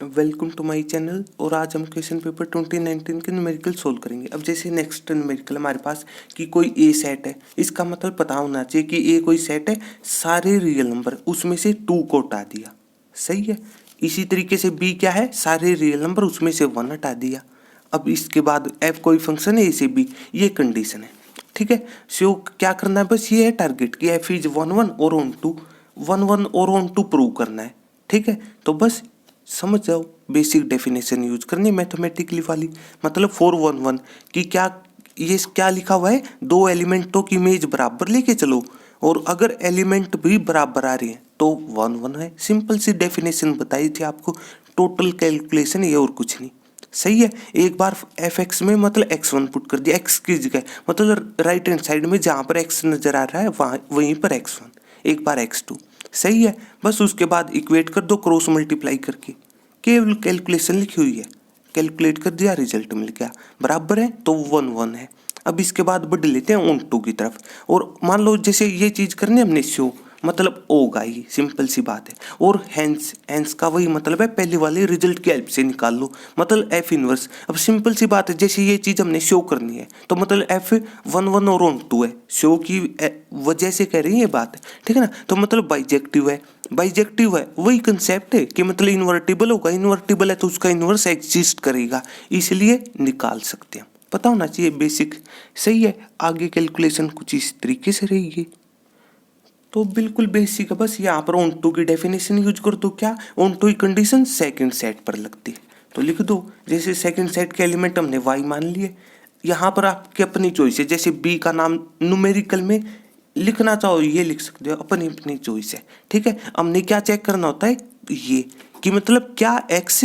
Welcome to my channel. और आज हम क्वेश्चन पेपर 2019 के न्यूमेरिकल सोल्व करेंगे। अब जैसे नेक्स्ट न्यूमेरिकल हमारे पास कि कोई ए सेट है, इसका मतलब पता होना चाहिए कि ए कोई सेट है, सारे रियल नंबर उसमें से 2 को हटा दिया, सही है। इसी तरीके से बी क्या है, सारे रियल नंबर उसमें से 1 हटा दिया। अब इसके बाद एफ कोई फंक्शन है ए से बी, ये कंडीशन है, ठीक है। सो क्या करना है, बस ये है टारगेट कि एफ इज 1 1 और ऑन टू 1 1 और ऑन टू प्रूव करना है, ठीक है। तो बस समझ जाओ, बेसिक डेफिनेशन यूज करनी मैथमेटिकली वाली, मतलब 4 1 1 कि क्या ये क्या लिखा हुआ है, 2 एलिमेंटों की इमेज बराबर लेके चलो और अगर एलिमेंट भी बराबर आ रहे हैं तो 1 1 है। सिंपल सी डेफिनेशन बताई थी आपको, टोटल कैलकुलेशन ये और कुछ नहीं, सही है। एक बार एफ एक्स में मतलब x1 पुट कर दिया, एक्स की जगह मतलब राइट हैंड साइड में जहाँ पर एक्स नजर आ रहा है वहाँ वहीं पर x1, एक बार x2, सही है। बस उसके बाद इक्वेट कर दो क्रॉस मल्टीप्लाई करके, केवल कैलकुलेशन लिखी हुई है, कैलकुलेट कर दिया, रिजल्ट मिल गया, बराबर है तो 1 1 है। अब इसके बाद बढ़ लेते हैं ऑन टू की तरफ, और मान लो जैसे ये चीज करनी हमने शो, मतलब होगा ही, सिंपल सी बात है। और हैंस हैंस का वही मतलब है, पहले वाले रिजल्ट की हेल्प से निकाल लो, मतलब एफ इनवर्स। अब सिंपल सी बात है, जैसे ये चीज हमने शो करनी है तो मतलब एफ 1 1 और ऑन टू है, शो की वजह से कह रही है ये बात, ठीक है ना। तो मतलब बाइजेक्टिव है, बाइजेक्टिव है वही कंसेप्ट है कि मतलब इन्वर्टिबल होगा, इन्वर्टिबल है तो उसका इन्वर्स एग्जिस्ट करेगा, इसलिए निकाल सकते हैं, पता होना चाहिए बेसिक, सही है। आगे कैलकुलेशन कुछ इस तरीके से रहेगी, तो बिल्कुल बेसिक है। बस यहाँ पर ऑन टू की डेफिनेशन यूज कर दो, क्या ऑन टू की कंडीशन सेकंड सेट पर लगती है, तो लिख दो जैसे सेकंड सेट के एलिमेंट हमने वाई मान लिए। यहाँ पर आपकी अपनी चॉइस है, जैसे बी का नाम न्यूमेरिकल में लिखना चाहो ये लिख सकते हो, अपनी अपनी चॉइस है, ठीक है। हमने क्या चेक करना होता है ये कि मतलब क्या एक्स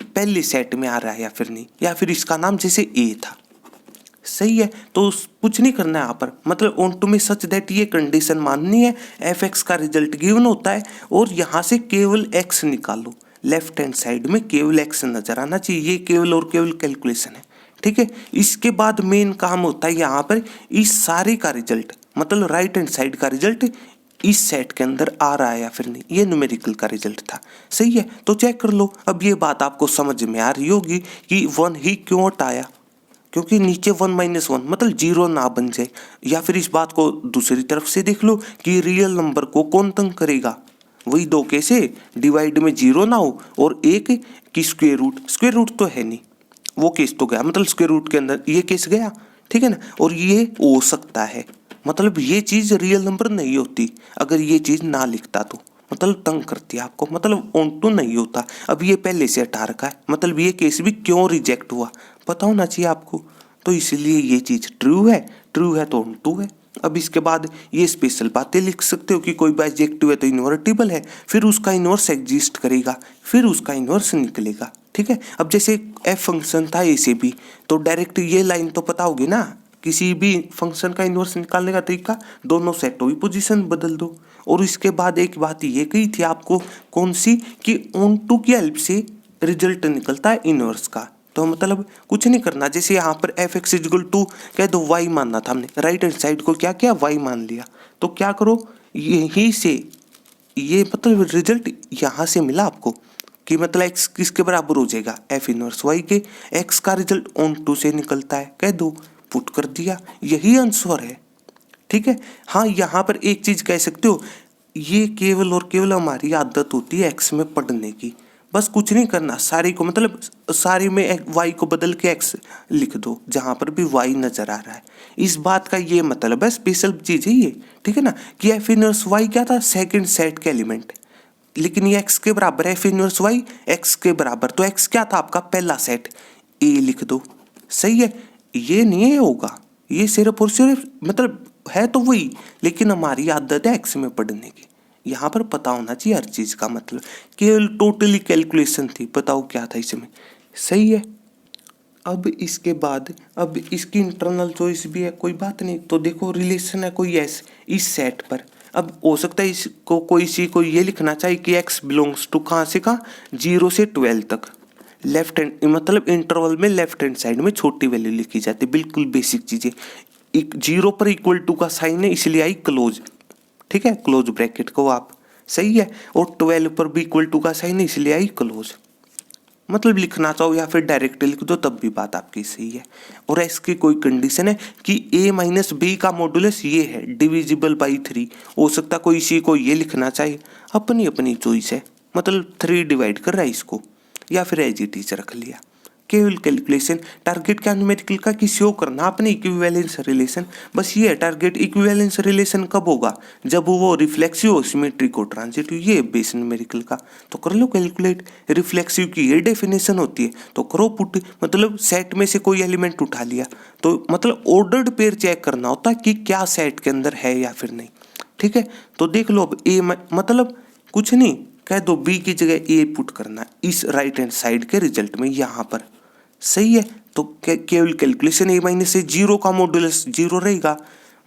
पहले सेट में आ रहा है या फिर नहीं, या फिर इसका नाम जैसे ए था, सही है। तो कुछ नहीं करना है यहाँ पर, मतलब ऑन टू में सच दैट ये कंडीशन माननी है, एफ एक्स का रिजल्ट गिवन होता है और यहाँ से केवल एक्स निकालो, लेफ्ट हैंड साइड में केवल एक्स नजर आना चाहिए, ये केवल और केवल कैलकुलेशन है, ठीक है। इसके बाद मेन काम होता है यहाँ पर इस सारे का रिजल्ट, मतलब राइट हैंड साइड का रिजल्ट इस सेट के अंदर आ रहा है या फिर नहीं, ये न्यूमेरिकल का रिजल्ट था, सही है। तो चेक कर लो। अब ये बात आपको समझ में आ रही होगी कि 1 ही क्यों हटाया, क्योंकि नीचे 1 - 1 मतलब 0 ना बन जाए। या फिर इस बात को दूसरी तरफ से देख लो कि रियल नंबर को कौन तंग करेगा, वही 2 कैसे डिवाइड में 0 ना हो और 1 की स्क्वायर रूट तो है नहीं, वो केस तो गया, मतलब स्क्वायर रूट के अंदर ये केस गया, ठीक है ना। और ये हो सकता है, मतलब ये चीज रियल नंबर नहीं होती अगर ये चीज ना लिखता तो, मतलब तंग करती है आपको, मतलब ऑन टू नहीं होता। अब ये पहले से हटा रखा है, मतलब ये केस भी क्यों रिजेक्ट हुआ पता होना चाहिए आपको, तो इसलिए ये चीज ट्रू है तो ऑन टू है। अब इसके बाद ये स्पेशल बातें लिख सकते हो कि कोई बाइजेक्टिव है तो इन्वर्टिबल है, फिर उसका इन्वर्स एग्जिस्ट करेगा, फिर उसका इन्वर्स निकलेगा, ठीक है। अब जैसे एफ फंक्शन था ए से बी, तो डायरेक्ट ये लाइन तो पता होगी ना, किसी भी फंक्शन का इन्वर्स निकालने का तरीका, दोनों सेटों की पोजीशन बदल दो। और इसके बाद एक बात ये कही थी आपको, कौन सी, कि ऑन टू की हेल्प से रिजल्ट निकलता है इनवर्स का, तो मतलब कुछ नहीं करना। जैसे यहाँ पर एफ एक्स इजल टू कह दो, वाई मानना था हमने, राइट हैंड साइड को क्या किया, वाई मान लिया, तो क्या करो यहीं से ये मतलब रिजल्ट यहाँ से मिला आपको कि मतलब एक्स किसके बराबर हो जाएगा, एफ इनवर्स वाई के, एक्स का रिजल्ट ऑन टू से निकलता है, कह दो पुट कर दिया, यही आंसर है, ठीक है। हाँ यहाँ पर एक चीज कह सकते हो, ये केवल और केवल हमारी आदत होती है एक्स में पढ़ने की, बस कुछ नहीं करना, सारी को मतलब सारी में वाई को बदल के एक्स लिख दो जहां पर भी वाई नजर आ रहा है। इस बात का ये मतलब है, स्पेशल चीज है ये, ठीक है ना, कि एफ इनवर्स वाई क्या था, सेकंड सेट के एलिमेंट, लेकिन ये एक्स के बराबर है, एफ इनवर्स वाई एक्स के बराबर, तो एक्स क्या था आपका पहला सेट, ए लिख दो, सही है। ये नहीं होगा, ये सिर्फ और सिर्फ मतलब है तो वही, लेकिन हमारी आदत है एक्स में पढ़ने की, यहाँ पर पता होना चाहिए हर चीज का मतलब, केवल टोटली कैलकुलेशन थी, बताओ क्या था इसमें, सही है। अब इसके बाद अब इसकी इंटरनल चॉइस भी है, कोई बात नहीं, तो देखो रिलेशन है कोई एस इस सेट पर, अब हो सकता है इसको कोई सी को ये लिखना चाहिए कि एक्स बिलोंग्स टू कहाँ से कहाँ, 0 से 12 तक, लेफ्ट हैंड मतलब इंटरवल में लेफ्ट हैंड साइड में छोटी वैल्यू लिखी जाती है, बिल्कुल बेसिक चीजें। 0 पर इक्वल टू का साइन है इसलिए आई क्लोज, ठीक है, क्लोज ब्रैकेट को आप, सही है। और 12 पर भी इक्वल टू का साइन है इसलिए आई क्लोज, मतलब लिखना चाहो या फिर डायरेक्ट लिख दो तब भी बात आपकी सही है। और इसकी कोई कंडीशन है कि a माइनस बी का मॉडुलस ये है डिविजिबल बाई 3, हो सकता कोई इसी को ये लिखना चाहिए, अपनी अपनी चॉइस है, मतलब 3 डिवाइड कर रहा है इसको, या फिर एज इट इज रख लिया। केवल कैलकुलेशन टारगेट क्या न्यूमेरिकल का कि शो करना अपने इक्विवेलेंस रिलेशन, बस ये है टारगेट। इक्विवेलेंस रिलेशन कब होगा, जब वो रिफ्लेक्सिव हो, सिमेट्रिक हो, ट्रांजिटिव, ये बेस न्यूमेरिकल का। तो कर लो कैलकुलेट। रिफ्लेक्सिव की ये डेफिनेशन होती है, तो करो पुट, मतलब सेट में से कोई एलिमेंट उठा लिया, तो मतलब ऑर्डर्ड पेयर चेक करना होता है कि क्या सेट के अंदर है या फिर नहीं। ठीक है, तो देख लो अब ए मतलब कुछ नहीं, कह दो बी की जगह ए पुट करना इस राइट हैंड साइड के रिजल्ट में यहाँ पर। सही है, तो केवल कैलकुलेशन ए माइनस से 0 का मॉडुलस 0 रहेगा।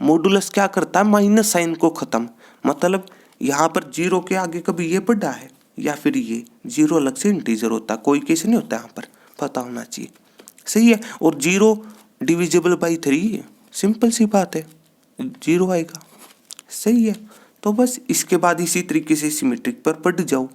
मॉडुलस क्या करता है, माइनस साइन को खत्म, मतलब यहाँ पर 0 के आगे कभी ये बढ़ा है या फिर ये 0 अलग से इंटीजर होता है, कोई केस नहीं होता यहाँ पर, पता होना चाहिए। सही है, और 0 डिविजिबल बाई 3, सिंपल सी बात है, 0 आएगा। सही है, तो बस इसके बाद इसी तरीके से सिमेट्रिक पर पढ़ जाओ।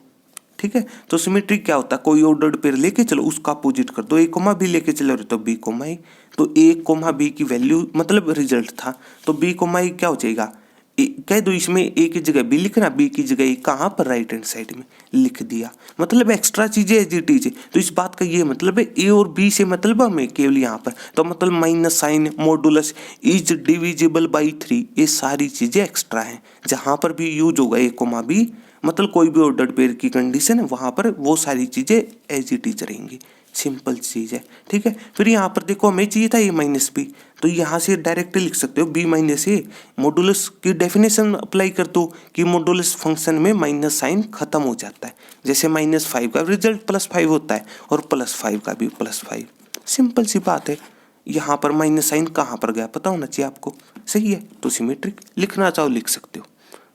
ठीक है, तो सिमेट्रिक क्या होता है, कोई ऑर्डर्ड पेयर लेके चलो, उसका अपोजिट कर दो, ए कोमा बी लेके चलो तो बी कोमा ए, तो ए कोमा बी की वैल्यू मतलब रिजल्ट था, तो बी कोमा ए क्या हो जाएगा, कह दो इसमें ए की जगह बी लिखना, बी की जगह ए कहाँ पर, राइट हैंड साइड में लिख दिया, मतलब एक्स्ट्रा चीजें एज इट इज। तो इस बात का ये मतलब है ए और बी से मतलब हमें केवल यहाँ पर, तो मतलब minus sign, modulus, is divisible by 3, ये सारी चीजें एक्स्ट्रा हैं, जहाँ पर भी यूज होगा ए कोमा बी, मतलब कोई भी ऑर्डर्ड पेयर की कंडीशन है वहाँ पर वो सारी चीज़ें एज इट इज रहेंगी, सिंपल चीज़ है। ठीक है, फिर यहाँ पर देखो हमें चाहिए था ए माइनस बी, तो यहाँ से डायरेक्ट लिख सकते हो बी माइनस ए, मॉडुलस की डेफिनेशन अप्लाई कर दो कि मॉडुलस फंक्शन में माइनस साइन खत्म हो जाता है, जैसे -5 का रिजल्ट +5 होता है और +5 का भी +5, सिंपल सी बात है। यहाँ पर माइनस साइन कहाँ पर गया पता होना चाहिए आपको। सही है, तो सिमेट्रिक लिखना चाहो लिख सकते हो,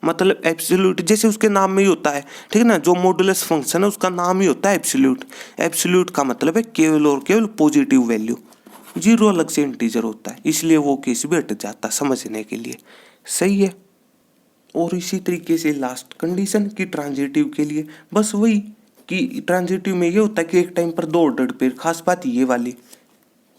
मतलब एब्सोल्यूट जैसे उसके नाम में ही होता है। ठीक है ना, जो मॉडुलस फंक्शन है उसका नाम ही होता है एब्सोल्यूट। एब्सोल्यूट का मतलब है केवल और केवल पॉजिटिव वैल्यू, 0 अलग से इंटीजर होता है, इसलिए वो केस भी हट जाता है समझने के लिए। सही है, और इसी तरीके से लास्ट कंडीशन की ट्रांजिटिव के लिए बस वही कि ट्रांजिटिव में ये होता है कि एक टाइम पर 2 ऑर्डर्ड पेयर, खास बात ये वाली,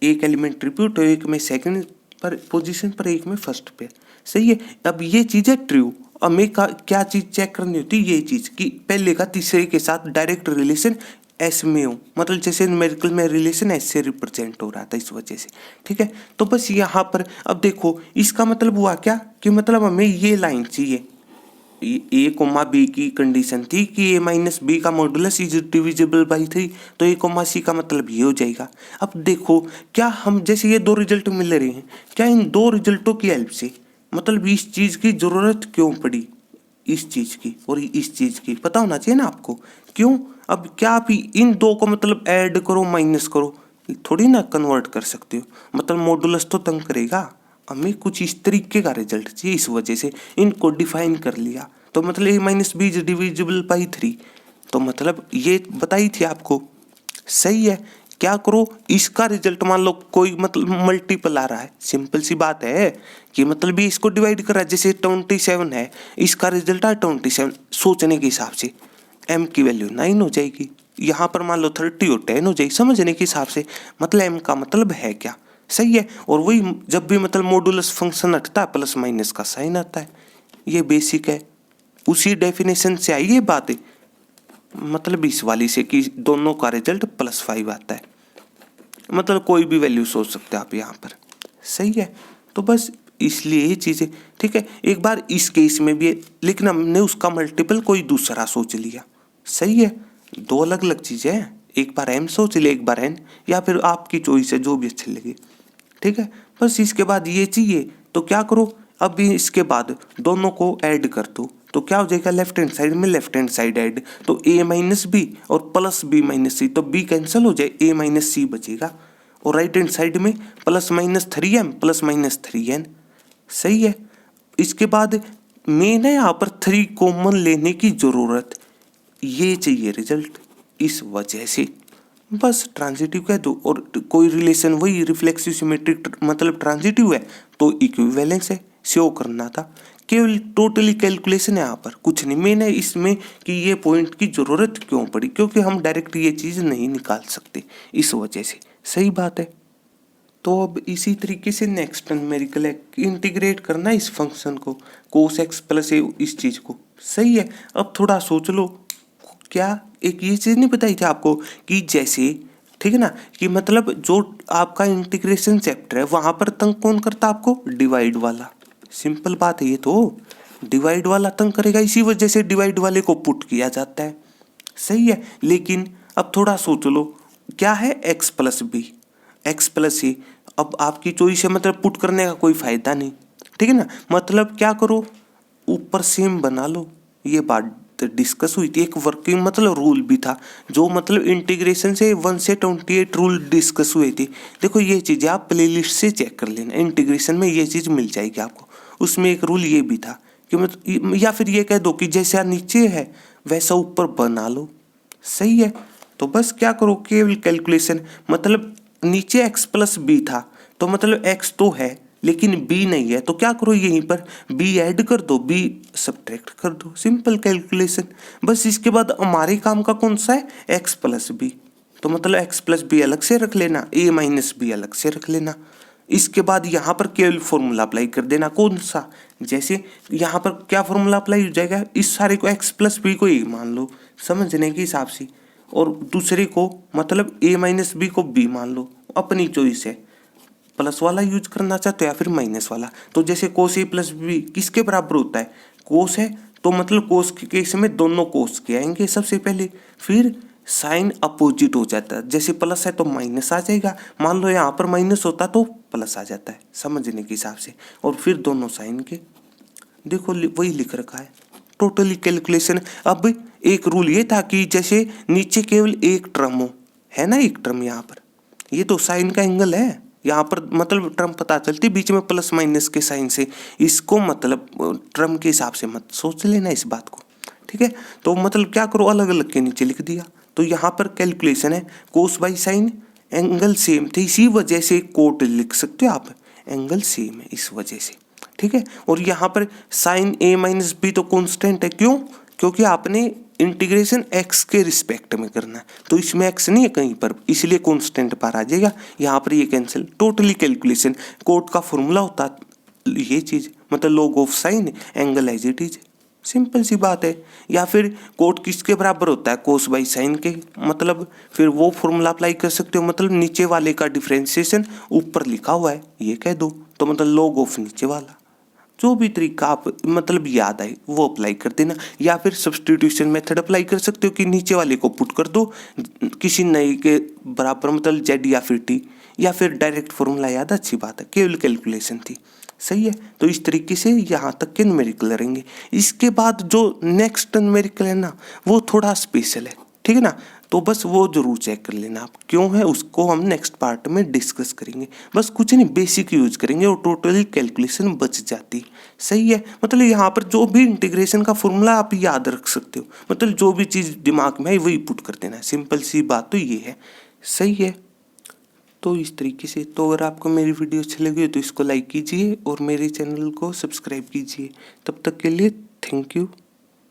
एक एलिमेंट रिपीट हो, एक में सेकंड पर पोजीशन पर, एक में फर्स्ट पे। सही है, अब ये चीज़ है ट्रू, हमें क्या चीज़ चेक करनी होती है, ये चीज़ कि पहले का तीसरे के साथ डायरेक्ट रिलेशन एस में हो, मतलब जैसे न्यूमेरिकल में रिलेशन एस से रिप्रेजेंट हो रहा था इस वजह से। ठीक है, तो बस यहाँ पर अब देखो इसका मतलब हुआ क्या कि मतलब हमें ये लाइन चाहिए, ए कोमा बी की कंडीशन थी कि ए माइनस बी का मॉडुलस इज डिविजिबल बाई 3, तो ए कोमा सी का मतलब ये हो जाएगा। अब देखो क्या हम जैसे ये 2 रिजल्ट मिल रहे हैं, क्या इन 2 रिजल्टों की हेल्प से मतलब इस चीज़ की ज़रूरत क्यों पड़ी, इस चीज़ की और इस चीज़ की पता होना चाहिए ना आपको, क्यों। अब क्या आप इन 2 को मतलब ऐड करो माइनस करो थोड़ी ना कन्वर्ट कर सकते हो, मतलब मॉडुलस तो तंग करेगा, हमें कुछ इस तरीके का रिजल्ट चाहिए, इस वजह से इनको डिफाइन कर लिया। तो मतलब A minus B is divisible by 3, तो मतलब ये बताई थी आपको। सही है, क्या करो इसका रिजल्ट मान लो कोई मतलब मल्टीपल आ रहा है, सिंपल सी बात है कि मतलब भी इसको डिवाइड कर रहा है, जैसे 27 है, इसका रिजल्ट है 27, सोचने के हिसाब से m की वैल्यू 9 हो जाएगी, यहाँ पर मान लो 30 और 10 हो जाएगी, समझने के हिसाब से मतलब m का मतलब है क्या। सही है, और वही जब भी मतलब मॉडुलस फंक्शन हटता है प्लस माइनस का साइन आता है, ये बेसिक है, उसी डेफिनेशन से आई ये बात है, मतलब इस वाली से कि दोनों का रिजल्ट +5 आता है, मतलब कोई भी वैल्यू सोच सकते हैं आप यहाँ पर। सही है, तो बस इसलिए ये चीज़ें। ठीक है, एक बार इस केस में भी लेकिन हमने उसका मल्टीपल कोई दूसरा सोच लिया। सही है, 2 अलग अलग चीज़ें हैं, एक बार m सोच ले एक बार n, या फिर आपकी चॉइस है जो भी अच्छी लगे। ठीक है, बस इसके बाद ये चाहिए तो क्या करो, अब इसके बाद दोनों को ऐड कर दो, तो क्या हो जाएगा, लेफ्ट हैंड साइड में लेफ्ट हैंड साइड ऐड, तो a माइनस बी और प्लस बी माइनस सी, तो b कैंसिल हो जाए, a माइनस सी बचेगा, और राइट हैंड साइड में +-3m +-3n। सही है, इसके बाद मेन है यहाँ पर 3 कॉमन लेने की जरूरत, ये चाहिए रिजल्ट, इस वजह से बस ट्रांजिटिव कह दो, और कोई रिलेशन वही रिफ्लेक्सिव सिमेट्रिक मतलब ट्रांजिटिव है तो इक्विवेलेंस है, शो करना था। केवल टोटली कैलकुलेशन है, यहाँ पर कुछ नहीं मेन है इसमें कि ये पॉइंट की ज़रूरत क्यों पड़ी, क्योंकि हम डायरेक्ट ये चीज़ नहीं निकाल सकते इस वजह से। सही बात है। तो अब इसी तरीके से नेक्स्ट न्यूमेरिकल है इंटीग्रेट करना इस फंक्शन को कोस एक्स प्लस ए इस चीज़ को। सही है। अब थोड़ा सोच लो, क्या एक ये चीज़ नहीं बताई थी आपको कि जैसे ठीक है ना कि मतलब जो आपका इंटीग्रेशन चैप्टर है वहाँ पर तंग कौन करता आपको, डिवाइड वाला। सिंपल बात है ये तो, डिवाइड वाला तंग करेगा, इसी वजह से डिवाइड वाले को पुट किया जाता है। सही है। लेकिन अब थोड़ा सोच लो, क्या है X plus B X plus A, अब आपकी चॉइस है, मतलब पुट करने का कोई फायदा नहीं। ठीक है ना, मतलब क्या करो, ऊपर सेम बना लो। ये बात डिस्कस हुई थी, एक वर्किंग मतलब रूल भी था जो मतलब इंटीग्रेशन से 1 से 28 रूल डिस्कस हुए थे। देखो ये चीज़ आप प्लेलिस्ट से चेक कर लेना, इंटीग्रेशन में ये चीज़ मिल जाएगी आपको। उसमें एक रूल ये भी था कि मतलब या फिर ये कह दो कि जैसा नीचे है वैसा ऊपर बना लो। सही है। तो बस क्या करो, केवल कैलकुलेशन, मतलब नीचे एक्स प्लस बी था तो मतलब एक्स तो है लेकिन बी नहीं है, तो क्या करो यहीं पर बी ऐड कर दो, बी सब्ट्रैक्ट कर दो। Simple calculation. बस इसके बाद हमारे काम का कौन सा है, एक्स प्लस बी, तो मतलब एक्स प्लस बी अलग से रख लेना, ए माइनस बी अलग से रख लेना। इसके बाद यहाँ पर केवल फॉर्मूला अप्लाई कर देना, कौन सा, जैसे यहाँ पर क्या फॉर्मूला अप्लाई हो जाएगा, इस सारे को एक्स प्लस बी को ए मान लो समझने के हिसाब से, और दूसरे को मतलब ए माइनस बी को बी मान लो, अपनी चॉइस है, प्लस वाला यूज करना चाहते हो या फिर माइनस वाला। तो जैसे कोस ए प्लस बी किसके बराबर होता है, कोस है, तो मतलब कोस के केस में दोनों कोस के आएंगे सबसे पहले, फिर साइन अपोजिट हो जाता है, जैसे प्लस है तो माइनस आ जाएगा, मान लो यहाँ पर माइनस होता तो प्लस आ जाता है समझने के हिसाब से, और फिर दोनों साइन के। देखो वही लिख रखा है टोटली कैलकुलेशन। अब एक रूल ये था कि जैसे नीचे केवल एक टर्म हो, है ना, एक टर्म यहाँ पर, ये तो साइन का एंगल है, यहाँ पर मतलब टर्म पता चलती बीच में प्लस माइनस के साइन से, इसको मतलब टर्म के हिसाब से मत सोच लेना इस बात को। ठीक है। तो मतलब क्या करो, अलग अलग के नीचे लिख दिया, तो यहाँ पर कैलकुलेशन है कोस बाई साइन, एंगल सेम थे इसी वजह से कोट लिख सकते हो आप, एंगल सेम है इस वजह से। ठीक है। और यहाँ पर साइन ए माइनस बी तो कॉन्स्टेंट है, क्यों, क्योंकि आपने इंटीग्रेशन एक्स के रिस्पेक्ट में करना है, तो इसमें एक्स नहीं है कहीं पर, इसलिए कांस्टेंट पर आ जाएगा, यहाँ पर ये कैंसिल। टोटली कैलकुलेशन कोट का फॉर्मूला होता ये चीज़, मतलब log of sine angle as it is, simple सी बात है। या फिर कोट किसके बराबर होता है, कोस बाई साइन के, मतलब फिर वो फॉर्मूला अप्लाई कर सकते हो, मतलब नीचे वाले का डिफरेंशिएशन ऊपर लिखा हुआ है ये कह दो, तो मतलब लॉग ऑफ नीचे वाला, जो भी तरीका आप मतलब याद आए वो अप्लाई कर देना। या फिर सब्सटीट्यूशन मेथड अप्लाई कर सकते हो कि नीचे वाले को पुट कर दो किसी नए के बराबर, मतलब जेड या फिर टी, या फिर डायरेक्ट फॉर्मूला याद, अच्छी बात है, केवल कैलकुलेशन थी। सही है। तो इस तरीके से यहाँ तक के न्यूमेरिकल रहेंगे। इसके बाद जो नेक्स्ट न्यूमेरिकल है ना वो थोड़ा स्पेशल है, ठीक है ना, तो बस वो जरूर चेक कर लेना आप, क्यों है उसको हम नेक्स्ट पार्ट में डिस्कस करेंगे। बस कुछ नहीं, बेसिक यूज करेंगे और टोटली कैलकुलेशन बच जाती। सही है। मतलब यहाँ पर जो भी इंटीग्रेशन का फॉर्मूला आप याद रख सकते हो, मतलब जो भी चीज़ दिमाग में है वही पुट कर देना है, सिंपल सी बात तो ये है। सही है। तो इस तरीके से, तो अगर आपको मेरी वीडियो अच्छी लगी हो तो इसको लाइक कीजिए और मेरे चैनल को सब्सक्राइब कीजिए। तब तक के लिए थैंक यू।